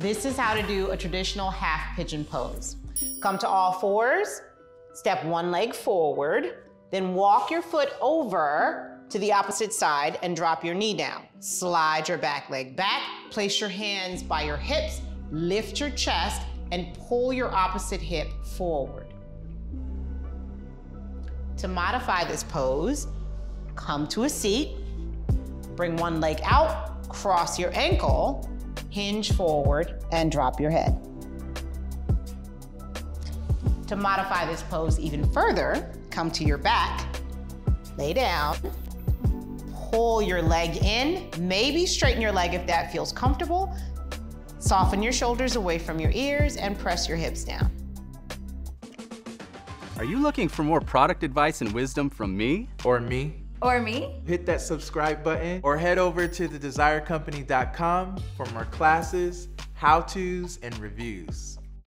This is how to do a traditional half pigeon pose. Come to all fours, step one leg forward, then walk your foot over to the opposite side and drop your knee down. Slide your back leg back, place your hands by your hips, lift your chest, and pull your opposite hip forward. To modify this pose, come to a seat, bring one leg out, cross your ankle, hinge forward, and drop your head. To modify this pose even further, come to your back, lay down, pull your leg in, maybe straighten your leg if that feels comfortable, soften your shoulders away from your ears, and press your hips down. Are you looking for more product advice and wisdom from me? Or me? Or me? Hit that subscribe button or head over to thedesirecompany.com for more classes, how-tos, and reviews.